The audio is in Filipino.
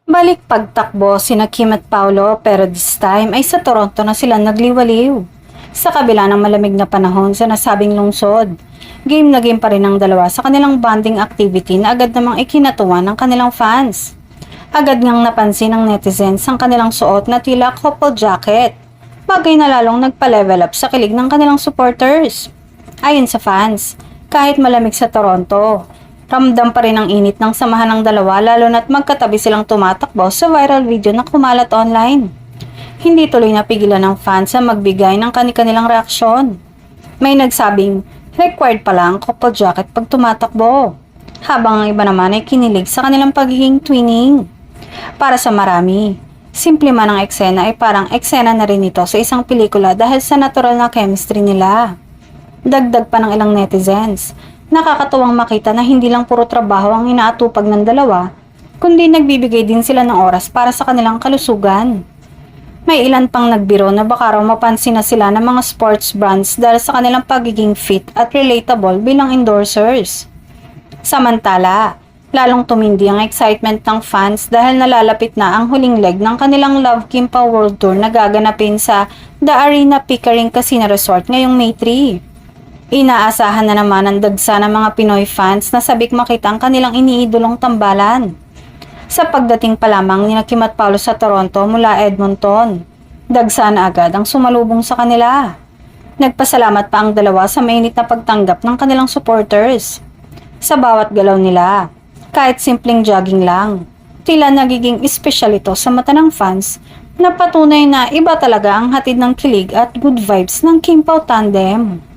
Balik pagtakbo sina Kim at Paolo pero this time ay sa Toronto na sila nagliwaliw. Sa kabila ng malamig na panahon sa nasabing lungsod, game na game pa rin ang dalawa sa kanilang bonding activity na agad namang ikinatuwa ng kanilang fans. Agad ngang napansin ng netizens ang kanilang suot na tila couple jacket, bagay na lalong nagpa-level up sa kilig ng kanilang supporters. Ayon sa fans, kahit malamig sa Toronto, ramdam pa rin ang init ng samahan ng dalawa lalo na't magkatabi silang tumatakbo sa viral video na kumalat online. Hindi tuloy napigilan ng fans na magbigay ng kani-kanilang reaksyon. May nagsabing required pala ang couple jacket pag tumatakbo, habang ang iba naman ay kinilig sa kanilang pagiging twinning. Para sa marami, simple man ang eksena ay parang eksena na rin ito sa isang pelikula dahil sa natural na chemistry nila. Dagdag pa ng ilang netizens, nakakatuwang makita na hindi lang puro trabaho ang inaatupag ng dalawa, kundi nagbibigay din sila ng oras para sa kanilang kalusugan. May ilan pang nagbiro na baka raw mapansin na sila ng mga sports brands dahil sa kanilang pagiging fit at relatable bilang endorsers. Samantala, lalong tumindi ang excitement ng fans dahil nalalapit na ang huling leg ng kanilang Love Kimpa World Tour na gaganapin sa The Arena Pickering Casino Resort ngayong May 3. Inaasahan na naman ang dagsa ng mga Pinoy fans na sabik makita ang kanilang iniidolong tambalan. Sa pagdating pa lamang ni Kim at Paolo sa Toronto mula Edmonton, dagsa na agad ang sumalubong sa kanila. Nagpasalamat pa ang dalawa sa mainit na pagtanggap ng kanilang supporters. Sa bawat galaw nila, kahit simpleng jogging lang, tila nagiging espesyal ito sa mata ng fans na patunay na iba talaga ang hatid ng kilig at good vibes ng Kim Pao tandem.